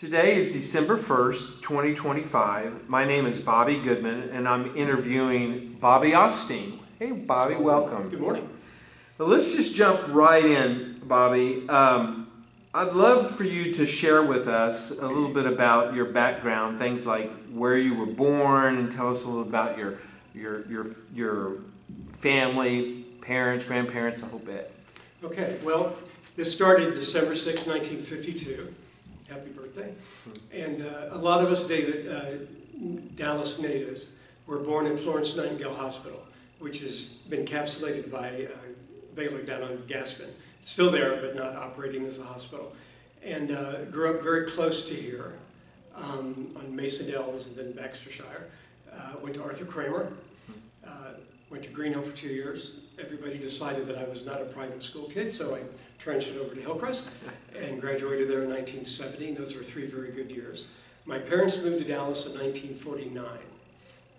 Today is December 1st, 2025. My name is Bobby Goodman, and I'm interviewing Bobby Austein. Hey, Bobby, welcome. Good morning. Well, let's just jump right in, Bobby. I'd love for you to share with us a little bit about your background, things like where you were born, and tell us a little about your family, parents, grandparents, a whole bit. Okay, well, this started December 6, 1952. Happy birthday. And a lot of us Dallas natives were born in Florence Nightingale Hospital, which has been encapsulated by Baylor down on Gaston. It's still there, but not operating as a hospital. And grew up very close to here on Mason Dells and then Baxtershire. Went to Arthur Kramer. Went to Green Hill for 2 years. Everybody decided that I was not a private school kid, so I transferred over to Hillcrest and graduated there in 1970. And those were 3 very good years. My parents moved to Dallas in 1949,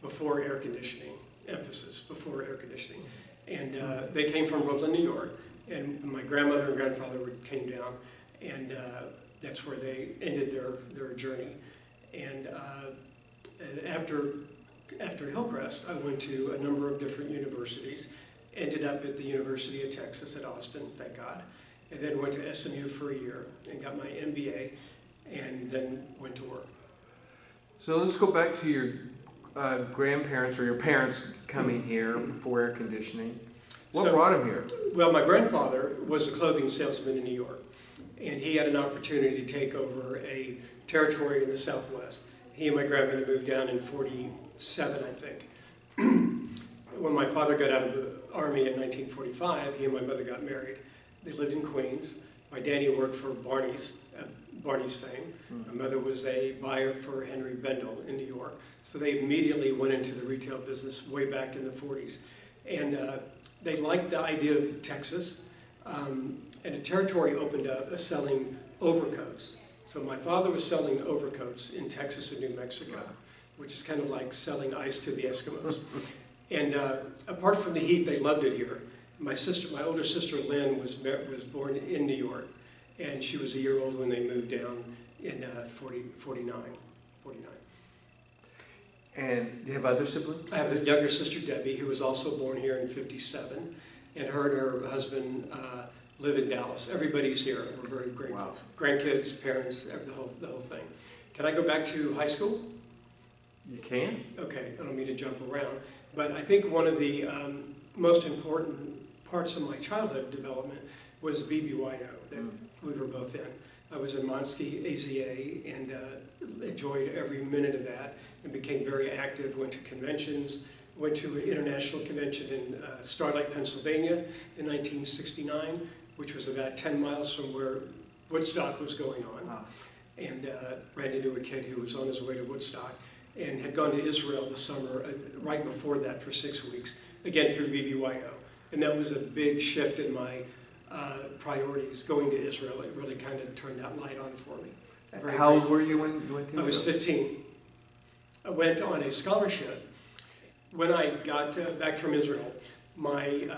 before air conditioning, emphasis, before air conditioning. And they came from Brooklyn, New York, and my grandmother and grandfather came down, and that's where they ended their journey. And after Hillcrest, I went to a number of different universities, ended up at the University of Texas at Austin, thank God, and then went to SMU for a year and got my MBA, and then went to work. So let's go back to your grandparents or your parents coming here before air conditioning. What brought them here? Well, my grandfather was a clothing salesman in New York, and he had an opportunity to take over a territory in the Southwest. He and my grandmother moved down in 47, I think. When my father got out of the Army in 1945, he and my mother got married. They lived in Queens. My daddy worked for Barney's fame. My mother was a buyer for Henry Bendel in New York. So they immediately went into the retail business way back in the 40s. And they liked the idea of Texas. And a territory opened up selling overcoats. So my father was selling overcoats in Texas and New Mexico, which is kind of like selling ice to the Eskimos. And apart from the heat, they loved it here. My older sister Lynn was born in New York, and she was a year old when they moved down in 49. And do you have other siblings? I have a younger sister, Debbie, who was also born here in 57, and her and her husband live in Dallas. Everybody's here. We're very grateful. Wow. Grandkids, parents, the whole thing. Can I go back to high school? You can. Okay, I don't mean to jump around, but I think one of the most important parts of my childhood development was BBYO that we were both in. I was in Monsky AZA and enjoyed every minute of that and became very active, went to conventions, went to an international convention in Starlight, Pennsylvania in 1969, which was about 10 miles from where Woodstock was going on. Wow. And ran into a kid who was on his way to Woodstock and had gone to Israel the summer right before that for 6 weeks, again through BBYO. And that was a big shift in my priorities, going to Israel. It really kind of turned that light on for me. How old were you when you went to Israel? I was 15. I went on a scholarship. When I got back from Israel, my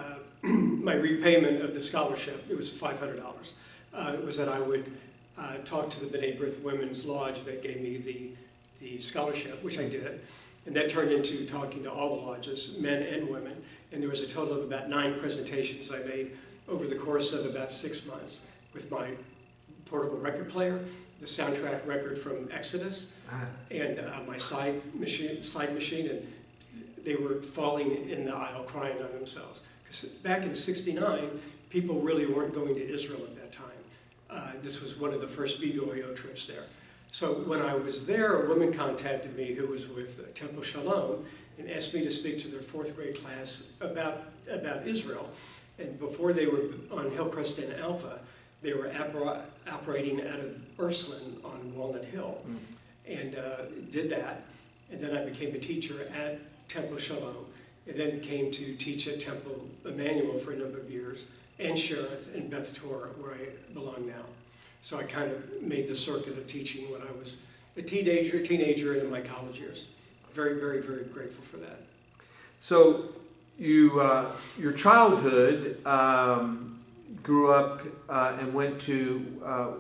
my repayment of the scholarship, it was $500, was that I would talk to the B'nai B'rith Women's Lodge that gave me the scholarship, which I did. And that turned into talking to all the lodges, men and women. And there was a total of about 9 presentations I made over the course of about 6 months with my portable record player, the soundtrack record from Exodus, and my slide machine. And they were falling in the aisle crying on themselves. Because back in '69, people really weren't going to Israel at that time. This was one of the first BBYO trips there. So when I was there, a woman contacted me who was with Temple Shalom and asked me to speak to their 4th grade class about Israel. And before they were on Hillcrest and Alpha, they were operating out of Ursuline on Walnut Hill, and did that. And then I became a teacher at Temple Shalom, and then came to teach at Temple Emmanuel for a number of years, and Cherith and Beth Torah, where I belong now. So I kind of made the circuit of teaching when I was a teenager and in my college years. Very, very, very grateful for that. So your childhood, grew up and went to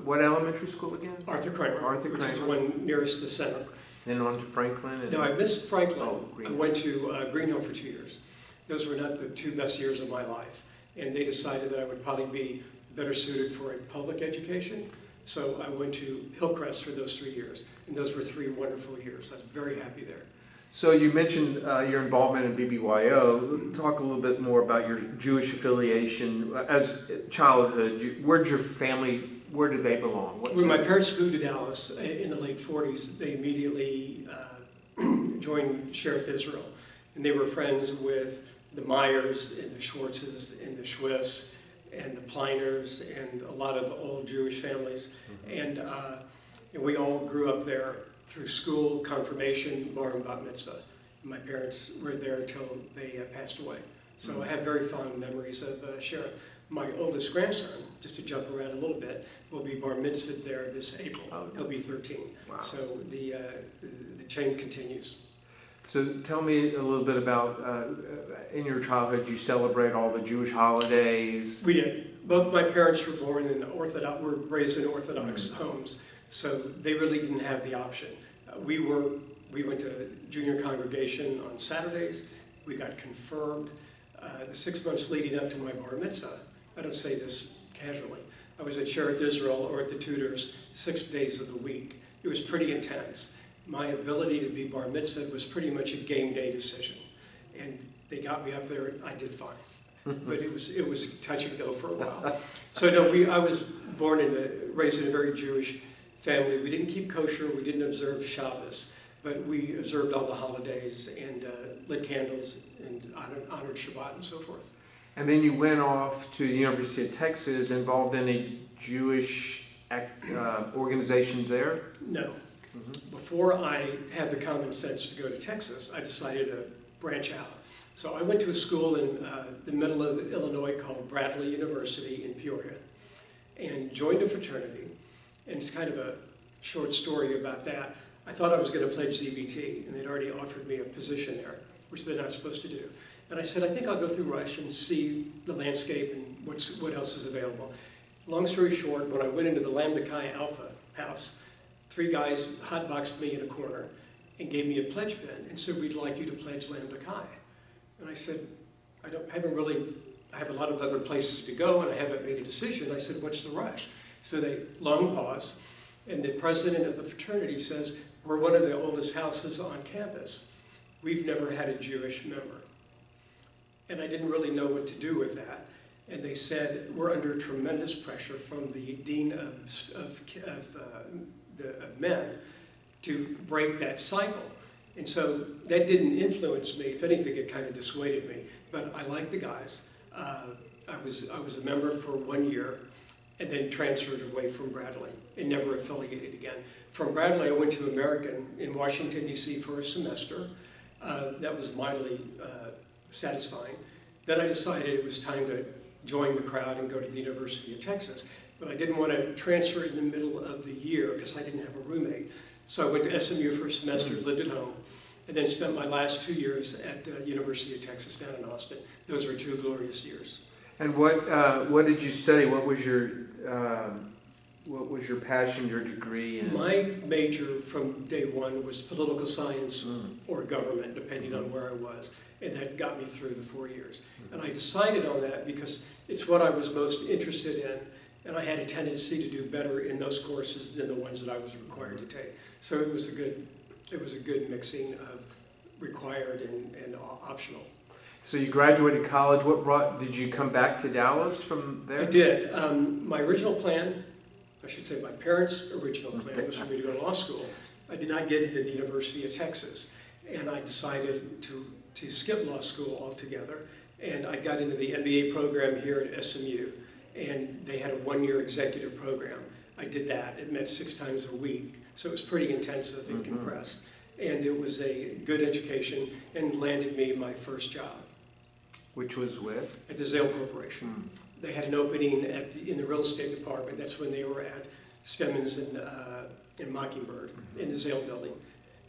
what elementary school again? Arthur Kramer, Arthur which is the Kramer. one nearest the center. Then on to Franklin? And No, I missed Franklin. Oh, I went to Green Hill for 2 years. Those were not the two best years of my life. And they decided that I would probably be better suited for a public education. So I went to Hillcrest for those 3 years. And those were 3 wonderful years. I was very happy there. So you mentioned your involvement in BBYO. Talk a little bit more about your Jewish affiliation as childhood. Where did they belong? When my parents moved to Dallas in the late 40s, they immediately joined Sherith Israel. And they were friends with the Myers and the Schwartzes and the Schwiss and the Pleiners and a lot of old Jewish families. And we all grew up there through school, confirmation, bar and bat mitzvah. And my parents were there until they passed away. So I have very fond memories of Sherith. My oldest grandson, just to jump around a little bit, will be bar mitzvah there this April. Oh, He'll be 13. Wow. So the chain continues. So tell me a little bit about, in your childhood, you celebrate all the Jewish holidays? We did. Both my parents were born in Orthodox, were raised in Orthodox homes, so they really didn't have the option. We went to junior congregation on Saturdays. We got confirmed. The 6 months leading up to my bar mitzvah, I don't say this casually, I was at Sherith Israel or at the tutors 6 days of the week. It was pretty intense. My ability to be bar mitzvah was pretty much a game day decision. And they got me up there, I did fine. But it was touch and go for a while. So no, I was raised in a very Jewish family. We didn't keep kosher, we didn't observe Shabbos, but we observed all the holidays and lit candles and honored Shabbat and so forth. And then you went off to the University of Texas, involved in any Jewish organizations there? No. Before I had the common sense to go to Texas, I decided to branch out. So I went to a school in the middle of Illinois called Bradley University in Peoria and joined a fraternity. And it's kind of a short story about that. I thought I was going to pledge ZBT, and they'd already offered me a position there, which they're not supposed to do. And I said, I think I'll go through Rush and see the landscape and what else is available. Long story short, when I went into the Lambda Chi Alpha house, 3 guys hotboxed me in a corner and gave me a pledge pin and said, we'd like you to pledge Lambda Chi. And I said, I have a lot of other places to go and I haven't made a decision. I said, what's the rush? So they, long pause, and the president of the fraternity says, we're one of the oldest houses on campus. We've never had a Jewish member. And I didn't really know what to do with that. And they said, we're under tremendous pressure from the dean of men to break that cycle. And so that didn't influence me. If anything, it kind of dissuaded me. But I liked the guys. I was a member for 1 year and then transferred away from Bradley and never affiliated again. From Bradley, I went to American in Washington, D.C. for a semester. That was mildly satisfying. Then I decided it was time to join the crowd and go to the University of Texas. But I didn't want to transfer in the middle of the year because I didn't have a roommate. So I went to SMU for a semester, lived at home, and then spent my last 2 years at University of Texas down in Austin. Those were 2 glorious years. And what did you study? What was your passion, your degree? My major from day one was political science or government, depending on where I was. And that got me through the 4 years. And I decided on that because it's what I was most interested in. And I had a tendency to do better in those courses than the ones that I was required to take. So it was a good mixing of required and optional. So you graduated college. Did you come back to Dallas from there? I did. My original plan, I should say my parents' original plan was for me to go to law school. I did not get into the University of Texas. And I decided to skip law school altogether. And I got into the MBA program here at SMU. And they had a 1-year executive program. I did that. It met 6 times a week. So it was pretty intensive and compressed. And it was a good education and landed me my first job. Which was with? At the Zale Corporation. They had an opening in the real estate department. That's when they were at Stemmons and Mockingbird in the Zale building.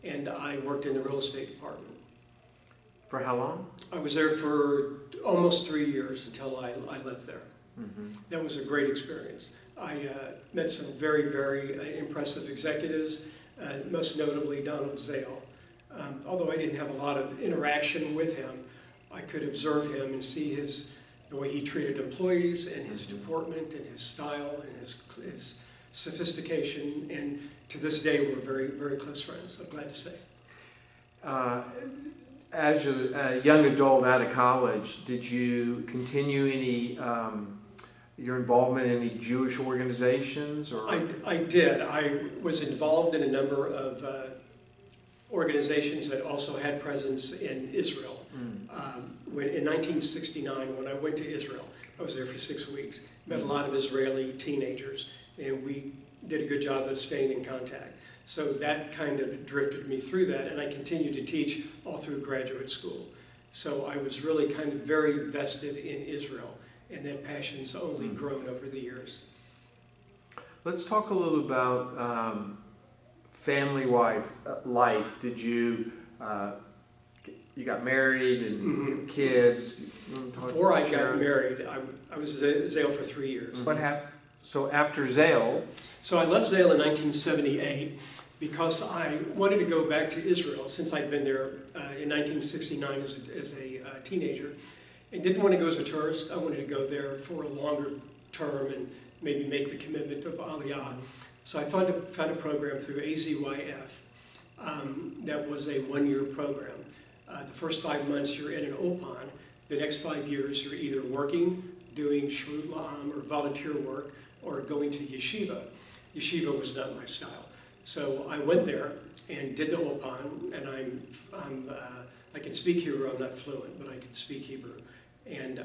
And I worked in the real estate department. For how long? I was there for almost 3 years until I left there. That was a great experience. I met some very, very impressive executives, most notably Donald Zale. Although I didn't have a lot of interaction with him, I could observe him and see the way he treated employees and his deportment and his style and his sophistication. And to this day, we're very, very close friends, I'm glad to say. As a young adult out of college, did you continue any your involvement in any Jewish organizations? Or I did. I was involved in a number of organizations that also had presence in Israel. In 1969, when I went to Israel, I was there for 6 weeks, met a lot of Israeli teenagers, and we did a good job of staying in contact. So that kind of drifted me through that, and I continued to teach all through graduate school. So I was really kind of very vested in Israel, and that passion's only grown over the years. Let's talk a little about family life. Did you you got married and you have kids? Before I got married, I was at Zale for 3 years. What happened? So after Zale? So I left Zale in 1978 because I wanted to go back to Israel since I'd been there in 1969 as a teenager, and didn't want to go as a tourist. I wanted to go there for a longer term and maybe make the commitment of Aliyah. So I found a program through AZYF that was a one-year program. The first 5 months you're in an Opan. The next 5 years you're either working, doing Shrut La'am or volunteer work, or going to yeshiva. Yeshiva was not my style. So I went there and did the Opan, and I can speak Hebrew. I'm not fluent, but I can speak Hebrew. And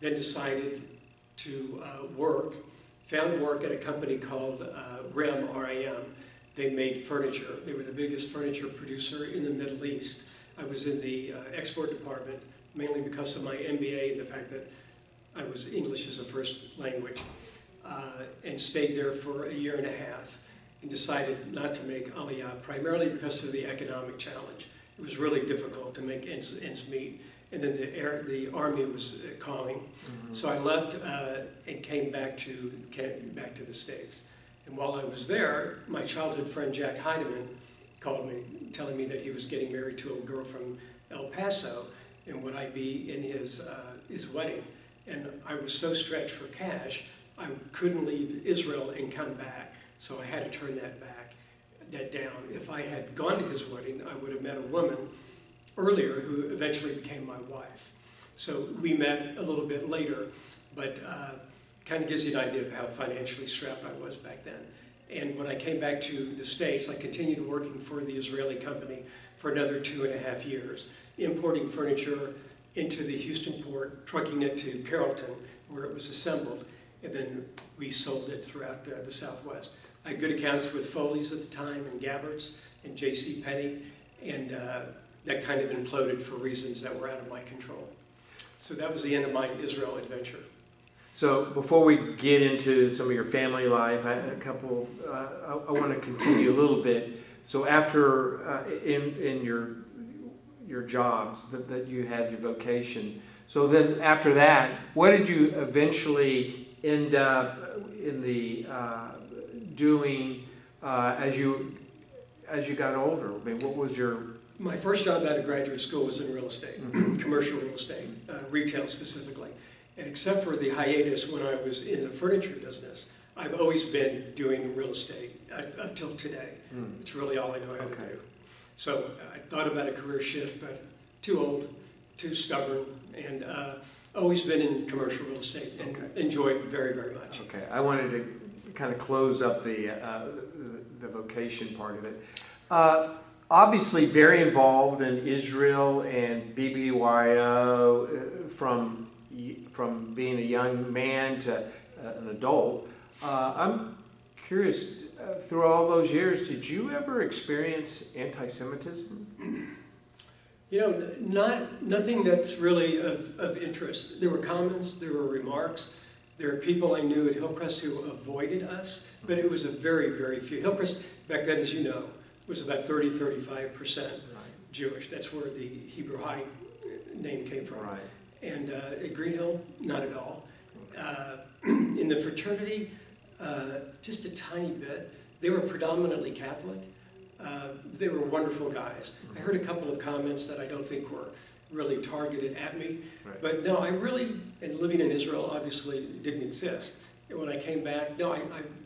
then decided to found work at a company called RIM, R-I-M. They made furniture. They were the biggest furniture producer in the Middle East. I was in the export department, mainly because of my MBA and the fact that I was English as a first language, and stayed there for a year and a half, and decided not to make Aliyah, primarily because of the economic challenge. It was really difficult to make ends meet, and then the army was calling. So I left and came back to the States. And while I was there, my childhood friend Jack Heidemann called me, telling me that he was getting married to a girl from El Paso, and would I be in his wedding. And I was so stretched for cash, I couldn't leave Israel and come back, so I had to turn that down. If I had gone to his wedding, I would have met a woman earlier who eventually became my wife. So we met a little bit later, but kind of gives you an idea of how financially strapped I was back then. And when I came back to the States, I continued working for the Israeli company for another 2.5 years, importing furniture into the Houston port, trucking it to Carrollton, where it was assembled, and then we sold it throughout the Southwest. I had good accounts with Foley's at the time, and Gabbert's, and J.C. Penney, and that kind of imploded for reasons that were out of my control. So that was the end of my Israel adventure. So before we get into some of your family life, I want to continue a little bit. So after in your jobs that you had, your vocation. So then after that, what did you eventually end up in the doing as you got older? I mean, what was your... My first job out of graduate school was in real estate, commercial real estate, retail specifically. And except for the hiatus when I was in the furniture business, I've always been doing real estate up till today. It's really all I know how to do. So I thought about a career shift, but too old, too stubborn, and always been in commercial real estate and enjoy it very, very much. Okay, I wanted to kind of close up the vocation part of it. Obviously very involved in Israel and BBYO from being a young man to an adult. I'm curious, through all those years, did you ever experience anti-Semitism? You know, nothing that's really of interest. There were comments, there were remarks. There are people I knew at Hillcrest who avoided us, but it was a very, very few. Hillcrest, back then, as you know, was about 35% Jewish. That's where the Hebrew High name came from. Right. And at Green Hill, not at all. In the fraternity, just a tiny bit. They were predominantly Catholic. They were wonderful guys. I heard a couple of comments that I don't think were really targeted at me. Right. But no, I really, and living in Israel obviously didn't exist. And when I came back, no, I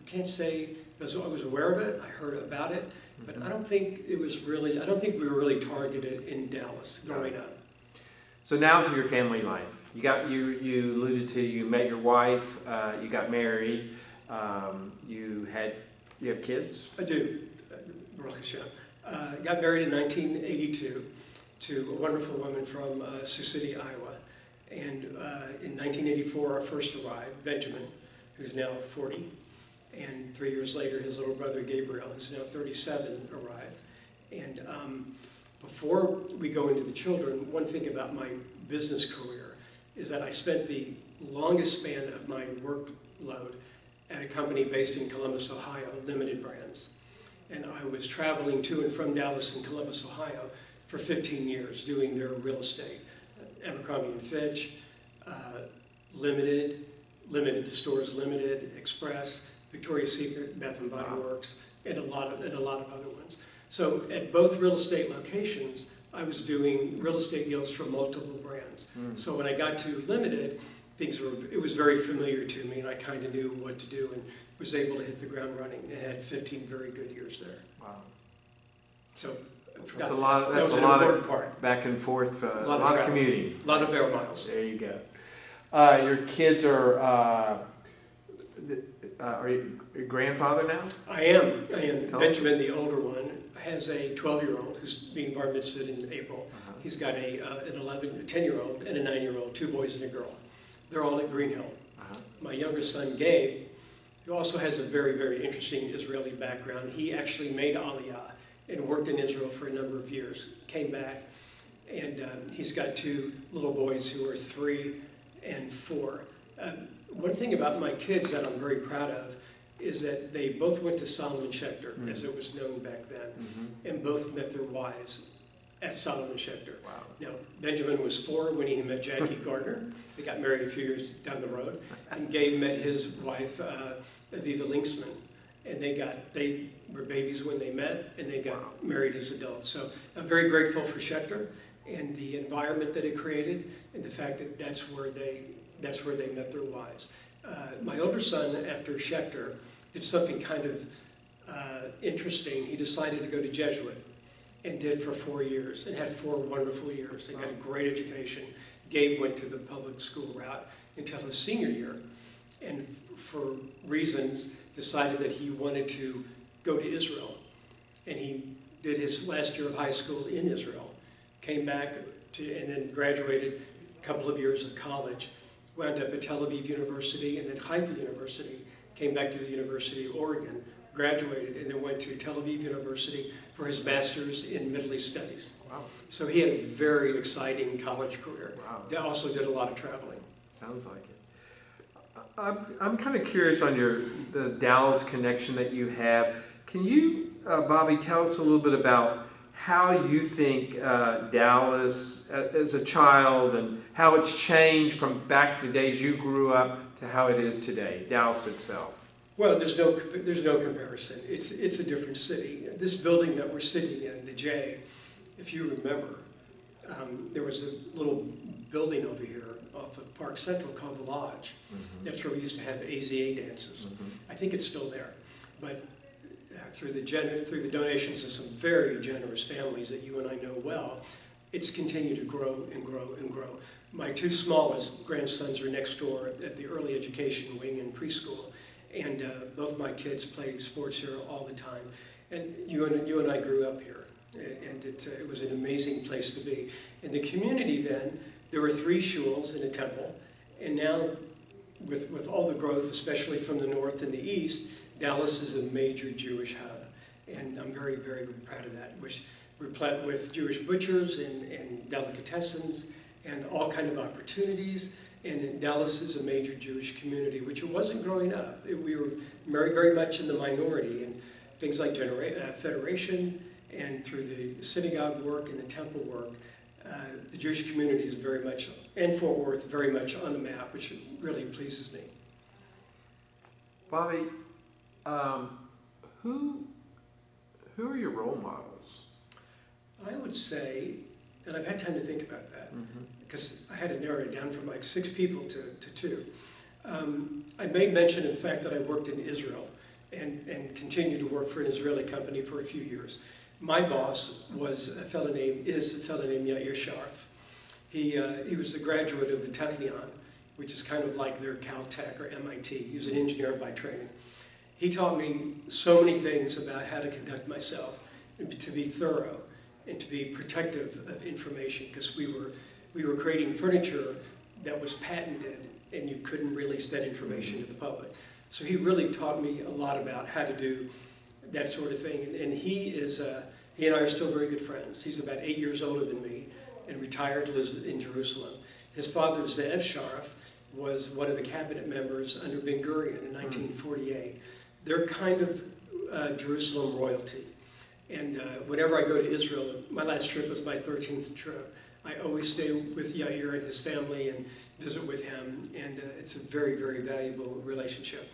can't say, because I was aware of it, I heard about it, but I don't think it was really, I don't think we were really targeted in Dallas growing up. So now to your family life. You alluded to, you met your wife, you got married, you have kids? I do, Baruch Hashem. Got married in 1982 to a wonderful woman from Sioux City, Iowa. And in 1984, our first arrived, Benjamin, who's now 40. And 3 years later, his little brother, Gabriel, who's now 37, arrived. And before we go into the children, one thing about my business career is that I spent the longest span of my workload at a company based in Columbus, Ohio, Limited Brands. And I was traveling to and from Dallas and Columbus, Ohio for 15 years doing their real estate. Abercrombie & Fitch, Limited, the stores Limited, Express, Victoria's Secret, Bath & Body Works, and a lot of other ones. So at both real estate locations, I was doing real estate deals for multiple brands. So when I got to Limited, it was very familiar to me, and I kind of knew what to do and was able to hit the ground running, and had 15 very good years there. Wow. So that's a lot. That's that was a lot important of part. Back and forth. A lot of travel. commuting. A lot of air miles. There you go. Your kids are you a grandfather now? I am. Benjamin, us. the older one, has a 12-year-old who's being bar mitzvahed in April. He's got a 10-year-old and a 9-year-old, 2 boys and a girl. They're all at Green Hill. My younger son, Gabe, who also has a very, very interesting Israeli background. He actually made Aliyah and worked in Israel for a number of years. Came back, and he's got 2 little boys who are 3 and 4. One thing about my kids that I'm very proud of is that they both went to Solomon Schechter, as it was known back then, and both met their wives at Solomon Schechter. Wow. Now, Benjamin was 4 when he met Jackie Gardner. They got married a few years down the road. And Gabe met his wife, Aviva Linksman. And they were babies when they met, and they got married as adults. So I'm very grateful for Schechter and the environment that it created, and the fact that that's where they met their wives. My older son, after Schechter, did something kind of interesting. He decided to go to Jesuit, and did for 4 years, and had 4 wonderful years, and got a great education. Gabe went to the public school route until his senior year, and for reasons decided that he wanted to go to Israel. And he did his last year of high school in Israel, came back and then graduated a couple of years of college, wound up at Tel Aviv University and then Haifa University, came back to the University of Oregon, graduated, and then went to Tel Aviv University for his master's in Middle East Studies. Wow. So he had a very exciting college career. Wow. He also did a lot of traveling. Sounds like it. I'm kind of curious on the Dallas connection that you have. Can you, Bobby, tell us a little bit about how you think Dallas as a child and how it's changed from back to the days you grew up to how it is today, Dallas itself? Well, there's no comparison. It's a different city. This building that we're sitting in, the J, if you remember, there was a little building over here off of Park Central called the Lodge. That's where we used to have AZA dances. I think it's still there, but through the donations of some very generous families that you and I know well, it's continued to grow and grow and grow. My 2 smallest grandsons are next door at the early education wing in preschool. And both my kids play sports here all the time. And you and I grew up here, and it was an amazing place to be. In the community then, there were 3 shuls and a temple, and now with all the growth, especially from the north and the east, Dallas is a major Jewish hub. And I'm very, very proud of that. We're plant with Jewish butchers and delicatessens and all kind of opportunities. And Dallas is a major Jewish community, which it wasn't growing up. We were very, very much in the minority, and things like Federation and through the synagogue work and the temple work, the Jewish community is very much, and Fort Worth, very much on the map, which really pleases me. Bobby, who are your role models? I would say, and I've had time to think about that, because I had to narrow it down from like 6 people to 2. I made mention of the fact that I worked in Israel and continued to work for an Israeli company for a few years. My boss is a fellow named Yair Sharf. He was the graduate of the Technion, which is kind of like their Caltech or MIT. He was an engineer by training. He taught me so many things about how to conduct myself, and to be thorough, and to be protective of information, because we were creating furniture that was patented, and you couldn't release that information to the public. So he really taught me a lot about how to do that sort of thing. And he and I are still very good friends. He's about 8 years older than me and retired, lives in Jerusalem. His father, Ze'ev Sharf, was one of the cabinet members under Ben Gurion in 1948. They're kind of Jerusalem royalty. And whenever I go to Israel, my last trip was my 13th trip, I always stay with Yair and his family and visit with him, and it's a very, very valuable relationship.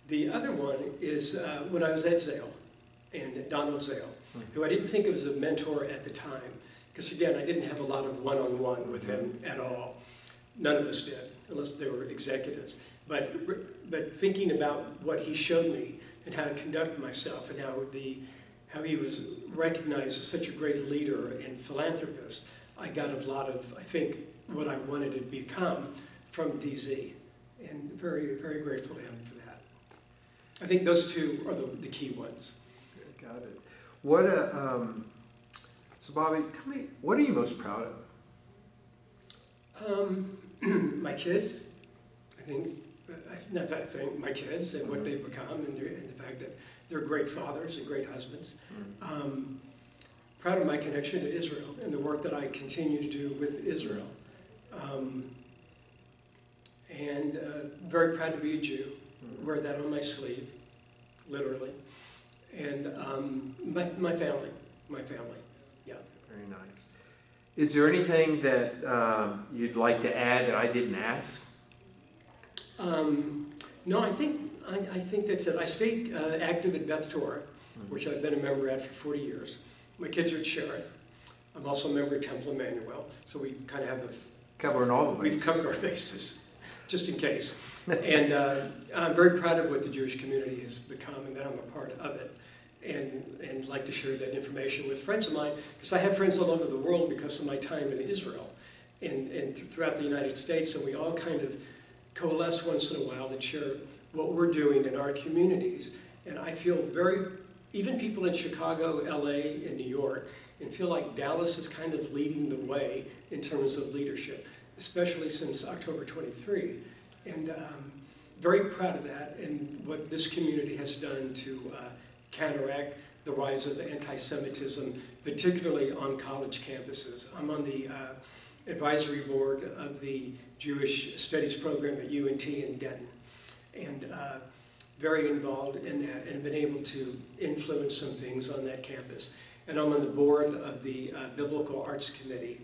The other one is when I was at Zale, and Donald Zale, who I didn't think of as a mentor at the time, because again, I didn't have a lot of one-on-one with him at all. None of us did, unless they were executives. But thinking about what he showed me and how to conduct myself, and how he was recognized as such a great leader and philanthropist, I got a lot of, I think, what I wanted to become from DZ, and very, very grateful to him for that. I think those 2 are the key ones. Got it. So Bobby, tell me, what are you most proud of? My kids, my kids and what they've become, and the fact that they're great fathers and great husbands. Proud of my connection to Israel and the work that I continue to do with Israel. And very proud to be a Jew. Wear that on my sleeve, literally. And my family, yeah. Very nice. Is there anything that you'd like to add that I didn't ask? No, I think that's it. I stay active at Beth Torah, which I've been a member at for 40 years. My kids are at Sheriff. I'm also a member of Temple Emmanuel, so we kind of have Covering all the bases. We've covered our bases, just in case. And I'm very proud of what the Jewish community has become, and that I'm a part of it, and like to share that information with friends of mine, because I have friends all over the world because of my time in Israel and throughout the United States, and we all kind of coalesce once in a while and share what we're doing in our communities. And I feel even people in Chicago, LA, and New York, and feel like Dallas is kind of leading the way in terms of leadership, especially since October 23. And very proud of that and what this community has done to counteract the rise of anti-Semitism, particularly on college campuses. I'm on the advisory board of the Jewish Studies program at UNT in Denton, and very involved in that, and been able to influence some things on that campus. And I'm on the board of the Biblical Arts Committee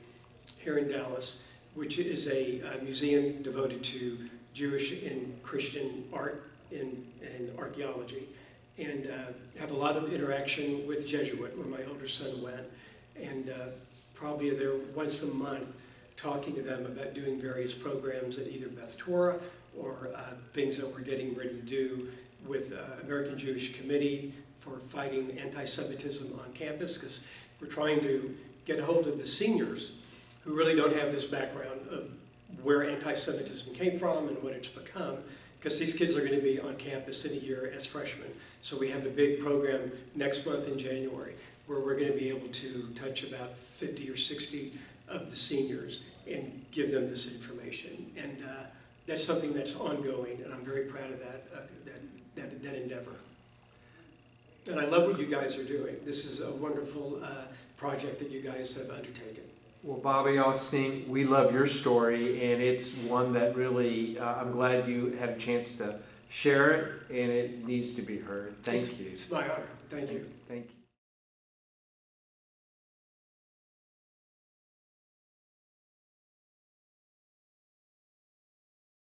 here in Dallas, which is a museum devoted to Jewish and Christian art and archaeology, and have a lot of interaction with Jesuit, where my older son went, and probably there once a month talking to them about doing various programs at either Beth Torah or things that we're getting ready to do with American Jewish Committee for fighting anti-Semitism on campus, because we're trying to get hold of the seniors who really don't have this background of where anti-Semitism came from and what it's become, because these kids are going to be on campus in a year as freshmen. So we have a big program next month in January where we're going to be able to touch about 50 or 60 of the seniors and give them this information. And that's something that's ongoing, and I'm very proud of that endeavor. And I love what you guys are doing. This is a wonderful project that you guys have undertaken. Well, Bobby Austein, we love your story, and it's one that really, I'm glad you had a chance to share it, and it needs to be heard. Thank you. It's my honor. Thank you. Thank you.